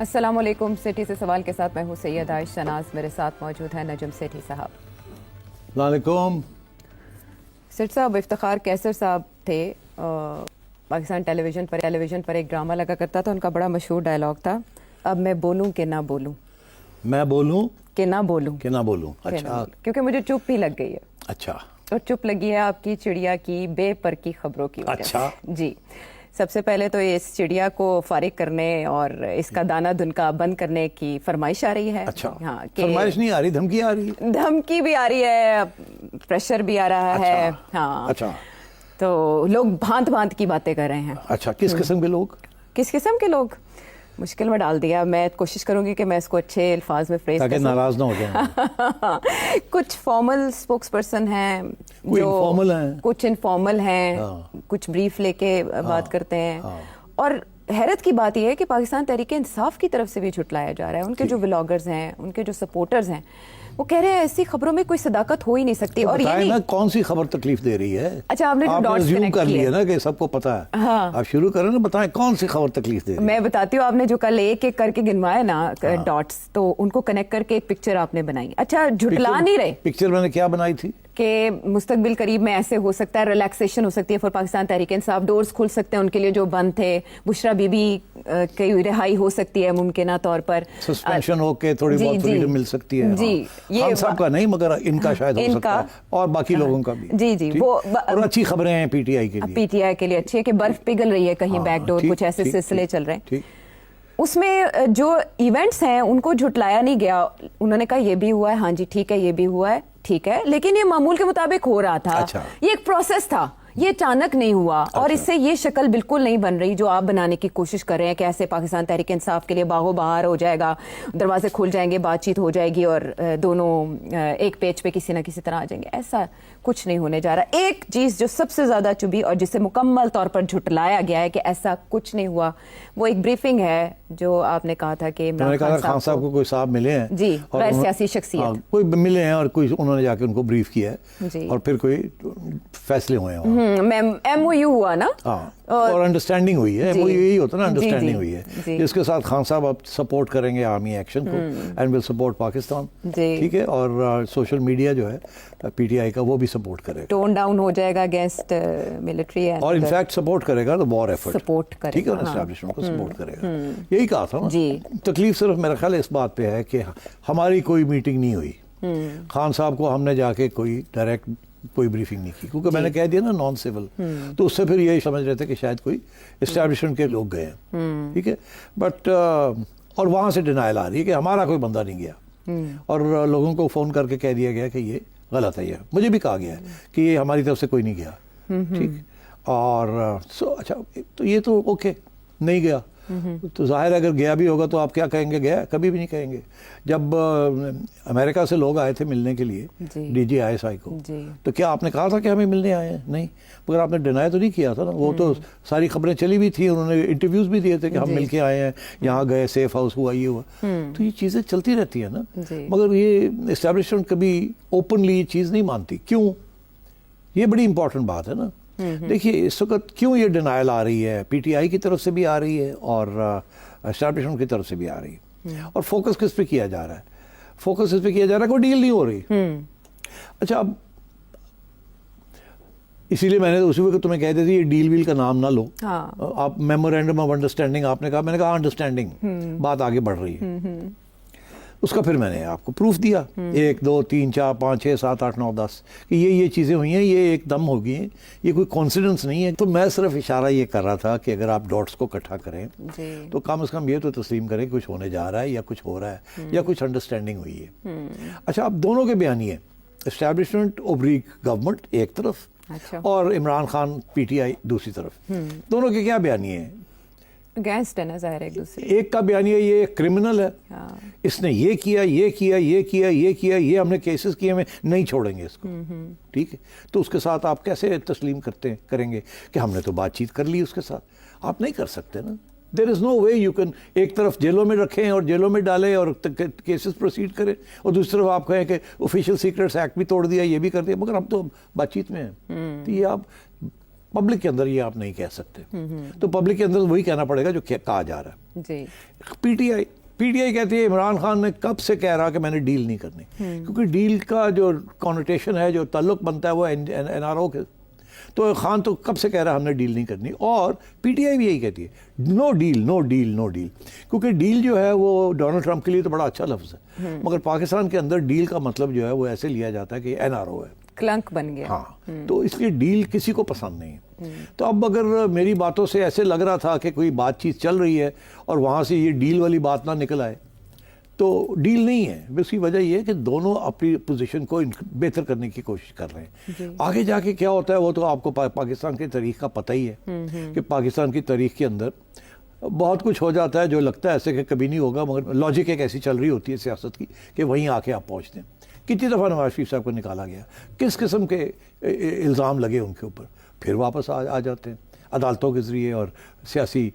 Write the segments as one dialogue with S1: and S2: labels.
S1: السلام علیکم. سیٹھی سے سوال کے ساتھ میں ہوں سید عائشہ شناز. میرے ساتھ موجود ہیں نجم سیٹھی صاحب.
S2: السلام علیکم.
S1: سیٹھ صاحب, افتخار کیسر صاحب تھے, پاکستان ٹیلی ویژن پر ایک ڈرامہ لگا کرتا تھا. ان کا بڑا مشہور ڈائلاگ تھا, اب میں بولوں کہ نہ بولوں,
S2: میں بولوں
S1: کہ نہ بولوں,
S2: کہ نہ بولوں. اچھا,
S1: کیونکہ مجھے چپ ہی لگ گئی ہے.
S2: اچھا,
S1: اور چپ لگی ہے آپ کی چڑیا کی بے پر کی خبروں کی وجہ سے.
S2: اچھا
S1: جی, سب سے پہلے تو اس چڑیا کو فارغ کرنے اور اس کا دانہ دھنکا بند کرنے کی فرمائش آ رہی ہے.
S2: اچھا,
S1: ہاں,
S2: فرمائش نہیں آ رہی, دھمکی آ رہی ہے.
S1: دھمکی بھی آ رہی ہے, پریشر بھی آ رہا ہے. ہاں,
S2: اچھا,
S1: تو لوگ بھانت بھانت کی باتیں کر رہے ہیں.
S2: اچھا, کس قسم کے لوگ؟
S1: کس قسم کے لوگ مشکل میں ڈال دیا. میں کوشش کروں گی کہ میں اس کو اچھے الفاظ میں فریز
S2: تاکہ ناراض نہ ہو جائیں.
S1: کچھ فارمل اسپوکس پرسن ہیں,
S2: انفارمل ہیں,
S1: کچھ انفارمل ہیں, کچھ بریف لے کے بات کرتے ہیں. اور حیرت کی بات یہ ہے کہ پاکستان تحریک انصاف کی طرف سے بھی جھٹلایا جا رہا ہے. ان کے جو ولاگرز ہیں, ان کے جو سپورٹرز ہیں, وہ کہہ رہے ہیں ایسی خبروں میں کوئی صداقت ہو ہی نہیں سکتی. اور یہ
S2: نا کون سی خبر تکلیف دے رہی ہے؟
S1: اچھا, آپ نے جو ڈاٹس کنیکٹ
S2: کر
S1: کیے
S2: لیا نا کہ سب کو پتا ہے.
S1: ہاں,
S2: آپ شروع کریں نا, بتائیں کون سی خبر تکلیف دے رہی ہے.
S1: میں بتاتی ہوں. آپ نے جو کل ایک ایک کر کے گنوائے نا ڈاٹس, تو ان کو کنیکٹ کر کے ایک پکچر آپ نے بنائی. اچھا, جھٹلا نہیں رہے.
S2: پکچر میں نے کیا بنائی تھی
S1: کہ مستقبل قریب میں ایسے ہو سکتا ہے, ریلیکسیشن ہو سکتی ہے فار پاکستان تحریک انصاف, ڈورز کھل سکتے ہیں ان کے لیے جو بند تھے, بشرا بی بی کی رہائی ہو سکتی ہے ممکنہ طور پر,
S2: سسپینشن ہو کے تھوڑی بہت فریڈم مل سکتی ہے.
S1: جی,
S2: خان صاحب کا نہیں مگر ان کا شاید ہو سکتا ہے, اور باقی لوگوں کا بھی.
S1: جی جی, وہ
S2: اور اچھی خبریں ہیں پی ٹی آئی کے لیے.
S1: پی ٹی آئی کے لیے اچھی ہے کہ برف پگھل رہی ہے کہیں بیک ڈور, کچھ ایسے سلسلے چل رہے ہیں. اس میں جو ایونٹس ہیں ان کو جھٹلایا نہیں گیا. انہوں نے کہا یہ بھی ہوا ہے, ہاں جی ٹھیک ہے, یہ بھی ہوا ہے, ٹھیک ہے, لیکن یہ معمول کے مطابق ہو رہا تھا. یہ ایک پروسیس تھا, یہ اچانک نہیں ہوا. اور اس سے یہ شکل بالکل نہیں بن رہی جو آپ بنانے کی کوشش کر رہے ہیں کہ ایسے پاکستان تحریک انصاف کے لیے باغ و بہار ہو جائے گا, دروازے کھل جائیں گے, بات چیت ہو جائے گی اور دونوں ایک پیج پہ کسی نہ کسی طرح آ جائیں گے. ایسا کچھ نہیں ہونے جا رہا. ایک چیز جو سب سے زیادہ چبھی اور جسے مکمل طور پر جھٹلایا گیا ہے کہ ایسا کچھ نہیں ہوا, وہ ایک بریفنگ ہے جو آپ نے کہا تھا کہ عمران
S2: خان صاحب کو کوئی صاحب ملے ہیں.
S1: جی, غیر سیاسی شخصیت
S2: کوئی ملے ہیں اور کوئی انہوں نے جا کے ان کو بریف کیا ہے, اور پھر کوئی فیصلے ہوئے ہیں.
S1: ایم او یو ہوا نا,
S2: اور انڈرسٹینڈنگ ہوئی ہے. وہ یہی ہوتا ہے نا, انڈرسٹینڈنگ ہوئی ہے, جس کے ساتھ خان صاحب اب سپورٹ کریں گے آرمی ایکشن کو, اینڈ ول سپورٹ پاکستان. ٹھیک ہے, اور سوشل میڈیا جو ہے پی ٹی آئی کا وہ بھی سپورٹ کرے گا,
S1: ٹون ڈاؤن ہو جائے گا اگینسٹ ملٹری,
S2: اور انفیکٹ سپورٹ کرے گا وار ایفرٹ,
S1: سپورٹ کرے گا.
S2: ٹھیک ہے, اسٹیبلشمنٹ کو سپورٹ کرے گا. یہی کہا تھا نا. تکلیف صرف میرا خیال اس بات پہ ہے کہ ہماری کوئی میٹنگ نہیں ہوئی. خان صاحب کو ہم نے جا کے کوئی ڈائریکٹ کوئی بریفنگ نہیں کی, کیونکہ میں نے کہہ دیا نا نان سول, تو اس سے پھر یہی سمجھ رہے تھے کہ شاید کوئی اسٹیبلشمنٹ کے لوگ گئے ہیں. ٹھیک ہے, بٹ اور وہاں سے ڈینائل آ رہی ہے کہ ہمارا کوئی بندہ نہیں گیا, اور لوگوں کو فون کر کے کہہ دیا گیا کہ یہ غلط ہے. یہ مجھے بھی کہا گیا ہے کہ یہ ہماری طرف سے کوئی نہیں گیا. ٹھیک, اور اچھا, تو یہ تو اوکے, نہیں گیا تو ظاہر ہے اگر گیا بھی ہوگا تو آپ کیا کہیں گے, گیا؟ کبھی بھی نہیں کہیں گے. جب امریکہ سے لوگ آئے تھے ملنے کے لیے D G I S I کو, تو کیا آپ نے کہا تھا کہ ہمیں ملنے آئے ہیں؟ نہیں, مگر آپ نے ڈینائی تو نہیں کیا تھا نا. وہ تو ساری خبریں چلی بھی تھی, انہوں نے انٹرویوز بھی دیے تھے کہ ہم مل کے آئے ہیں, یہاں گئے, سیف ہاؤس ہوا, یہ ہوا. تو یہ چیزیں چلتی رہتی ہیں نا, مگر یہ اسٹیبلشمنٹ کبھی اوپنلی یہ چیز نہیں مانتی. کیوں؟ یہ بڑی امپورٹنٹ بات ہے نا. دیکھیے اس وقت کیوں یہ ڈینائل آ رہی ہے, پی ٹی آئی کی طرف سے بھی آ رہی ہے اور اسٹیبلشمنٹ کی طرف سے بھی آ رہی ہے, اور فوکس کس پہ کیا جا رہا ہے؟ فوکس اس پہ کیا جا رہا ہے کوئی ڈیل نہیں ہو رہی. اچھا, اب اسی لیے میں نے اسی وقت تمہیں کہہ دیتی یہ ڈیل ویل کا نام نہ لو. آپ میمورینڈم آف انڈرسٹینڈنگ آپ نے کہا, میں نے کہا انڈرسٹینڈنگ, بات آگے بڑھ رہی ہے. اس کا پھر میں نے آپ کو پروف دیا 1 2 3 4 5 6 7 8 9 10 کہ یہ چیزیں ہوئی ہیں, یہ ایک دم ہو گئی ہیں, یہ کوئی کانفیڈنس نہیں ہے. تو میں صرف اشارہ یہ کر رہا تھا کہ اگر آپ ڈاٹس کو اکٹھا کریں تو کم از کم یہ تو تسلیم کریں کہ کچھ ہونے جا رہا ہے, یا کچھ ہو رہا ہے, یا کچھ انڈرسٹینڈنگ ہوئی ہے. اچھا, اب دونوں کے بیانیے, اسٹیبلشمنٹ اوبریک گورنمنٹ ایک طرف, اور Imran Khan P T I دوسری طرف, دونوں کے کیا بیانیے ہیں؟
S1: اگینسٹ ہے نا ظاہر ایک دوسرے.
S2: ایک کا بیانیہ یہ کرمنل ہے, اس نے یہ کیا, یہ کیا, یہ کیا, یہ کیا, یہ ہم نے کیسز کیے, ہمیں نہیں چھوڑیں گے اس کو. ٹھیک ہے, تو اس کے ساتھ آپ کیسے تسلیم کریں گے کہ ہم نے تو بات چیت کر لی اس کے ساتھ؟ آپ نہیں کر سکتے نا. دیر از نو وے یو کین ایک طرف جیلوں میں رکھیں اور جیلوں میں ڈالیں اور کیسز پروسیڈ کریں, اور دوسری طرف آپ کہیں کہ آفیشیل سیکریٹس ایکٹ بھی توڑ دیا, یہ بھی کر دیا, مگر ہم تو بات چیت میں ہیں. تو یہ آپ پبلک کے اندر یہ آپ نہیں کہہ سکتے. تو پبلک کے اندر وہی کہنا پڑے گا جو کہا جا رہا ہے.
S1: جی
S2: پی ٹی آئی کہتی ہے عمران خان نے کب سے کہہ رہا کہ میں نے ڈیل نہیں کرنی, کیونکہ ڈیل کا جو کانوٹیشن ہے, جو تعلق بنتا ہے وہ این آر او کے, تو خان تو کب سے کہہ رہا ہم نے ڈیل نہیں کرنی. اور پی ٹی آئی بھی یہی کہتی ہے know deal know deal know deal, کیونکہ ڈیل جو ہے وہ ڈونلڈ ٹرمپ کے لیے تو بڑا اچھا لفظ ہے, مگر پاکستان کے اندر ڈیل کا مطلب جو ہے وہ ایسے لیا جاتا ہے کہ این آر او ہے,
S1: کلنک بن گیا.
S2: ہاں, تو اس لیے ڈیل کسی کو پسند نہیں ہے. تو اب اگر میری باتوں سے ایسے لگ رہا تھا کہ کوئی بات چیت چل رہی ہے اور وہاں سے یہ ڈیل والی بات نہ نکل آئے, تو ڈیل نہیں ہے. اس کی وجہ یہ ہے کہ دونوں اپنی پوزیشن کو بہتر کرنے کی کوشش کر رہے ہیں. آگے جا کے کیا ہوتا ہے وہ تو آپ کو پاکستان کی تاریخ کا پتہ ہی ہے کہ پاکستان کی تاریخ کے اندر بہت کچھ ہو جاتا ہے جو لگتا ہے ایسے کہ کبھی نہیں ہوگا, مگر لاجک ایک ایسی چل رہی ہوتی ہے سیاست کی کہ وہیں آ کے آپ پہنچتے ہیں. کتنی دفعہ نواز شریف صاحب کو نکالا گیا, کس قسم کے الزام لگے ان کے اوپر, پھر واپس آ جاتے ہیں عدالتوں کے ذریعے اور سیاسی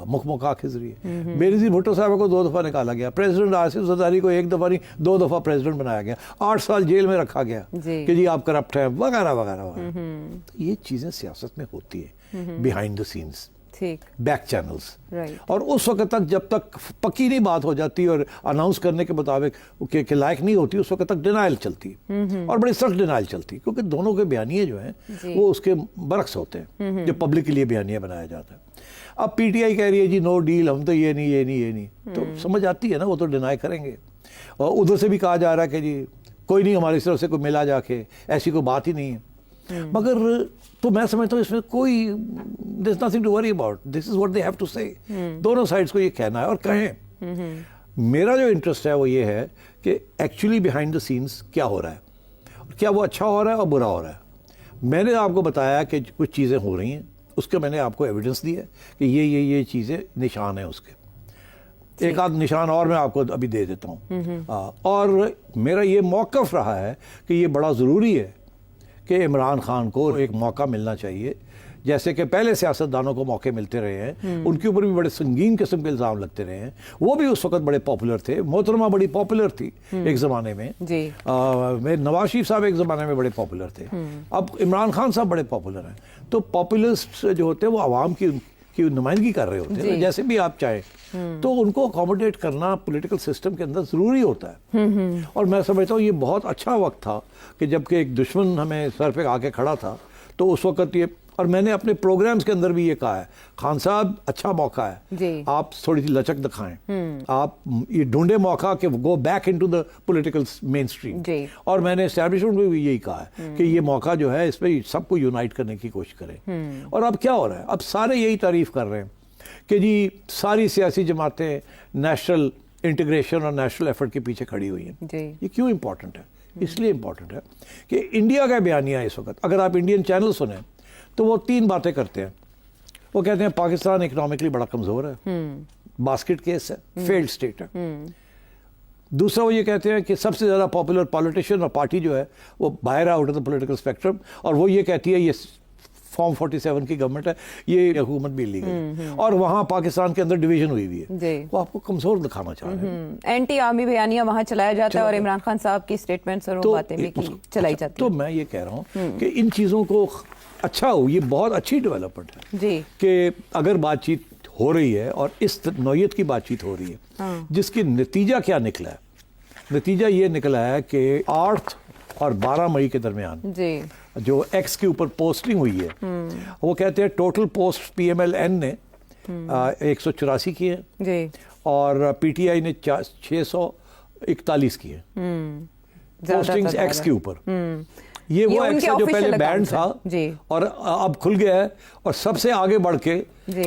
S2: مکمکا کے ذریعے. بینظیر بھٹو صاحب کو 2 دفعہ نکالا گیا, پریزیڈنٹ آصف زرداری کو 1 دفعہ نہیں 2 دفعہ پریزیڈنٹ بنایا گیا, 8 سال جیل میں رکھا گیا کہ جی آپ کرپٹ ہیں وغیرہ وغیرہ وغیرہ. یہ چیزیں سیاست میں ہوتی ہیں behind the sense, back channels. اور اس وقت تک جب تک پکی نہیں بات ہو جاتی اور اناؤنس کرنے کے مطابق کہ لائق نہیں ہوتی, اس وقت تک ڈینائل چلتی اور بڑی سخت ڈینائل چلتی, کیونکہ دونوں کے بیانیے جو ہیں وہ اس کے برعکس ہوتے ہیں جو پبلک کے لیے بیانیہ بنایا جاتا ہے. اب پی ٹی آئی کہہ رہی ہے جی نو ڈیل, ہم تو یہ نہیں, تو سمجھ آتی ہے نا, وہ تو ڈینائی کریں گے. اور ادھر سے بھی کہا جا رہا ہے کہ جی کوئی نہیں ہماری طرف سے کوئی ملا جا کے, ایسی کوئی بات ہی نہیں ہے. مگر تو میں سمجھتا ہوں اس میں کوئی there's nothing to worry about, this is what they have to say. دونوں سائڈس کو یہ کہنا ہے اور کہیں. میرا جو انٹرسٹ ہے وہ یہ ہے کہ ایکچولی بیہائنڈ دا سینس کیا ہو رہا ہے, کیا وہ اچھا ہو رہا ہے اور برا ہو رہا ہے. میں نے آپ کو بتایا کہ کچھ چیزیں ہو رہی ہیں, اس کے میں نے آپ کو ایویڈنس دی ہے کہ یہ چیزیں نشان ہیں اس کے. ایک آدھ نشان اور میں آپ کو ابھی دے دیتا ہوں. اور میرا یہ موقف رہا ہے کہ یہ بڑا ضروری ہے کہ عمران خان کو ایک موقع ملنا چاہیے, جیسے کہ پہلے سیاستدانوں کو موقع ملتے رہے ہیں, ان کے اوپر بھی بڑے سنگین قسم کے الزام لگتے رہے ہیں. وہ بھی اس وقت بڑے پاپولر تھے, محترمہ بڑی پاپولر تھی ایک زمانے میں, نواز شریف صاحب ایک زمانے میں بڑے پاپولر تھے, اب عمران خان صاحب بڑے پاپولر ہیں. تو پاپولرسٹ جو ہوتے ہیں وہ عوام کی نمائندگی کر رہے ہوتے ہیں, جیسے بھی آپ چاہیں, تو ان کو اکوموڈیٹ کرنا پولیٹیکل سسٹم کے اندر ضروری ہوتا ہے. اور میں سمجھتا ہوں یہ بہت اچھا وقت تھا کہ جب کہ ایک دشمن ہمیں سر پہ آ کے کھڑا تھا, تو اس وقت یہ, اور میں نے اپنے پروگرامز کے اندر بھی یہ کہا ہے, خان صاحب اچھا موقع ہے, آپ تھوڑی سی لچک دکھائیں, آپ یہ ڈھونڈے موقع کہ go back into the political mainstream. اور میں نے اسٹیبلشمنٹ میں بھی یہی کہا ہے کہ یہ موقع جو ہے اس پہ سب کو یونائٹ کرنے کی کوشش کریں. اور اب کیا ہو رہا ہے, اب سارے یہی تعریف کر رہے ہیں کہ جی ساری سیاسی جماعتیں نیشنل انٹیگریشن اور نیشنل ایفرٹ کے پیچھے کھڑی ہوئی ہیں. یہ کیوں امپورٹنٹ ہے؟ اس لیے امپورٹنٹ ہے کہ انڈیا کا بیانیہ ہے اس وقت. اگر آپ انڈین چینل سنیں تو وہ 3 باتیں کرتے ہیں. وہ کہتے ہیں پاکستان اکنامکلی بڑا کمزور ہے, باسکٹ کیس ہے, فیلڈ سٹیٹ ہے. دوسرا وہ یہ کہتے ہیں کہ سب سے زیادہ پاپولر پالیٹیشین اور پارٹی جو ہے وہ باہر ہے out of the political spectrum, اور وہ یہ کہتی ہے یہ فارم 47 کی گورنمنٹ ہے, یہ حکومت بھی لیگل ہے, اور وہاں پاکستان کے اندر ڈویژن ہوئی ہوئی ہے. وہ آپ کو کمزور دکھانا چاہ رہے ہیں.
S1: اینٹی آرمی بیانیہ وہاں چلایا جاتا ہے اور عمران خان صاحب کی سٹیٹمنٹس اور باتیں بھی چلائی جاتی ہیں.
S2: تو میں یہ کہہ رہا ہوں کہ ان چیزوں کو اچھا ہو, یہ بہت اچھی ڈیولپمنٹ ہے کہ اگر بات چیت ہو رہی ہے اور اس نوعیت کی بات چیت ہو رہی ہے, جس کی نتیجہ کیا نکلا ہے. نتیجہ یہ نکلا ہے کہ 8 اور 12 مئی کے درمیان جو ایکس کے اوپر پوسٹنگ ہوئی ہے, وہ کہتے ہیں total post P M L N نے 184 کی ہے اور پی ٹی آئی نے 641 کی ہے پوسٹنگز ایکس کے اوپر. یہ وہ ایکس ہے جو پہلے بینڈ تھا اور اب کھل گیا ہے, اور سب سے آگے بڑھ کے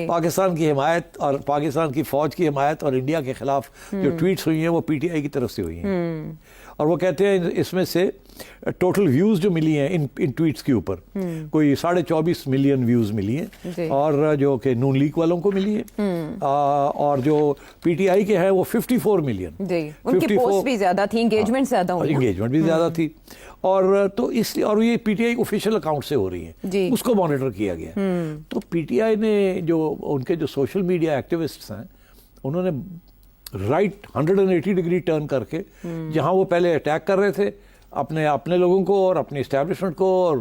S2: پاکستان کی حمایت اور پاکستان کی فوج کی حمایت اور انڈیا کے خلاف جو ٹویٹس ہوئی ہیں وہ پی ٹی آئی کی طرف سے ہوئی ہیں. اور وہ کہتے ہیں اس میں سے ٹوٹل ویوز جو ملی ہیں ان ٹویٹس کے اوپر کوئی 24.5 ملین ویوز ملی ہیں, اور جو کہ نون لیگ والوں کو ملی ہے, اور جو پی ٹی آئی کے ہیں وہ 54 ملین.
S1: ان کی پوسٹ بھی زیادہ تھی, انگیجمنٹ زیادہ ہوئی,
S2: انگیجمنٹ بھی زیادہ تھی. اور تو اس لیے, اور یہ P T I official account سے ہو رہی ہیں, اس کو مانیٹر کیا گیا. تو پی ٹی آئی نے جو ان کے جو سوشل میڈیا ایکٹیوسٹس ہیں, انہوں نے رائٹ 180 ڈگری ٹرن کر کے, جہاں وہ پہلے اٹیک کر رہے تھے اپنے لوگوں کو اور اپنی اسٹیبلشمنٹ کو اور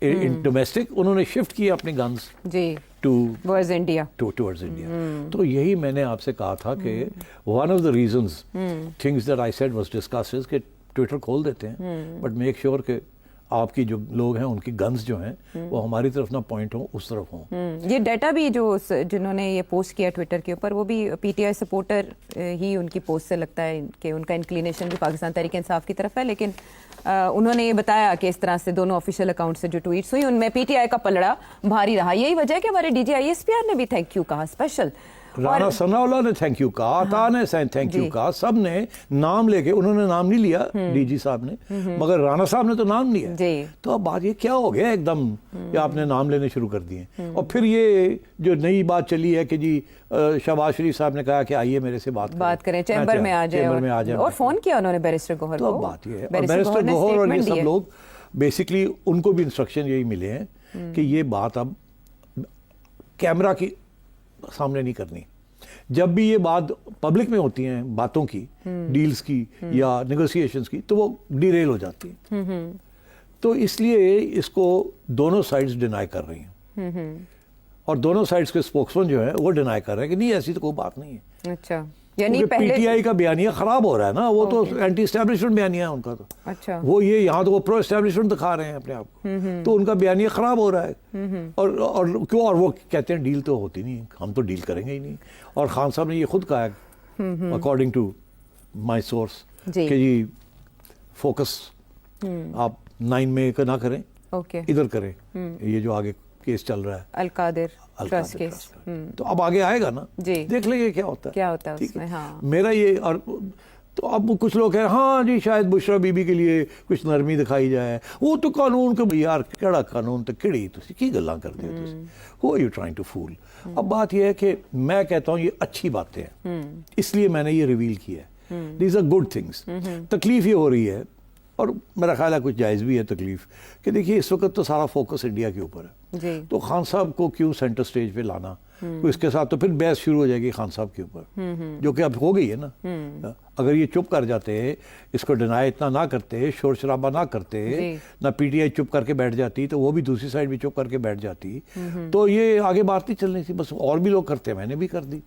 S2: ڈومیسٹک انہوں نے شفٹ کیا اپنے گنز
S1: جی
S2: ٹورڈز
S1: انڈیا.
S2: تو یہی میں نے آپ سے کہا تھا کہ one of the reasons things that I said was discussed is کہ ٹویٹر کھول دیتے ہیں بٹ میک شیور کہ آپ کی جو لوگ ہیں ان کی گنز جو ہیں وہ ہماری طرف نہ پوائنٹ ہوں اس طرف ہوں.
S1: یہ ڈیٹا بھی جو جنہوں نے یہ پوسٹ کیا ٹویٹر کے اوپر وہ بھی پی ٹی آئی سپورٹر ہی ان کی پوسٹ سے لگتا ہے کہ ان کا انکلینیشن بھی پاکستان تحریک انصاف کی طرف ہے, لیکن انہوں نے یہ بتایا کہ اس طرح سے دونوں آفیشیل اکاؤنٹ سے جو ٹویٹس ہوئی ان میں پی ٹی آئی کا پلڑا بھاری رہا. یہی وجہ ہے کہ ہمارے D G I S P R نے بھی تھینک یو کہا اسپیشل,
S2: رانا ثناء اللہ نے تھینک یو کہا, عطا نے تھینک یو کہا, سب نے نام لے کے, انہوں نے نام نہیں لیا ڈی جی صاحب نے مگر رانا صاحب نے تو نام لیا. تو اب بات یہ کیا ہو گیا ایک دم کہ آپ نے نام لینے شروع کر دیے. اور پھر یہ جو نئی بات چلی ہے کہ جی شہباز شریف صاحب نے کہا کہ آئیے میرے سے بات کریں,
S1: چیمبر میں آ جائیں, اور فون کیا انہوں نے بیرسٹر گوہر کو.
S2: تو بات یہ ہے, اور بیرسٹر گوہر اور یہ سب لوگ بیسکلی ان کو بھی انسٹرکشن یہی ملے ہیں کہ یہ بات اب کیمرہ کی سامنے نہیں کرنی. جب بھی یہ بات پبلک میں ہوتی ہیں باتوں کی, ڈیلز کی یا نیگوسیشنز کی, تو وہ ڈیریل ہو جاتی ہیں. تو اس لیے اس کو دونوں سائڈز ڈینائی کر رہی ہیں, اور دونوں سائڈز کے اسپوکسمین جو ہے وہ ڈینائی کر رہے ہیں کہ نہیں ایسی تو کوئی بات نہیں ہے.
S1: اچھا, یعنی
S2: پی ٹی آئی کا بیانیہ خراب ہو رہا ہے نا, وہ تو اینٹی اسٹیبلشمنٹ بیانیہ ہے ان کا. تو
S1: اچھا,
S2: وہ یہ یہاں تو وہ پرو اسٹیبلشمنٹ دکھا رہے ہیں اپنے آپ کو, تو ان کا بیانیہ خراب ہو رہا ہے. اور کیوں, اور وہ کہتے ہیں ڈیل تو ہوتی نہیں, ہم تو ڈیل کریں گے ہی نہیں. اور خان صاحب نے یہ خود کہا ہے اکارڈنگ ٹو مائی سورس کہ جی فوکس آپ 9 میں نہ کریں, ادھر کریں, یہ جو آگے کیس چل رہا ہے
S1: القادر ٹرسٹ کیس.
S2: تو اب آگے آئے گا نا, دیکھ لیں گے کیا ہوتا
S1: ہے اس میں.
S2: میرا یہ, اور تو اب کچھ لوگ کہہ رہے ہیں ہاں جی شاید بشرا بی بی کے لیے کچھ نرمی دکھائی جائے, وہ تو قانون کے یار کیڑا قانون تو کیڑی تسی کی گلاں کرتے ہو تسی, ہو یو ٹرائنگ ٹو فول. اب بات یہ ہے کہ میں کہتا ہوں یہ اچھی باتیں ہیں, اس لیے میں نے یہ ریویل کیا ہے. These are good things. تکلیف یہ ہو رہی ہے, اور میرا خیال ہے کچھ جائز بھی ہے تکلیف, کہ دیکھیے اس وقت تو سارا فوکس انڈیا کے اوپر ہے. تو خان صاحب کو کیوں سینٹر سٹیج پہ لانا, اس کے ساتھ تو پھر بحث شروع ہو جائے گی خان صاحب کے اوپر, جو کہ اب ہو گئی ہے نا. اگر یہ چپ کر جاتے, اس کو ڈینائی اتنا نہ کرتے, شور شرابہ نہ کرتے, نہ پی ٹی آئی چپ کر کے بیٹھ جاتی, تو وہ بھی دوسری سائڈ بھی چپ کر کے بیٹھ جاتی, تو یہ آگے بات نہیں چلنی تھی. بس اور بھی لوگ کرتے, میں نے بھی کر دی.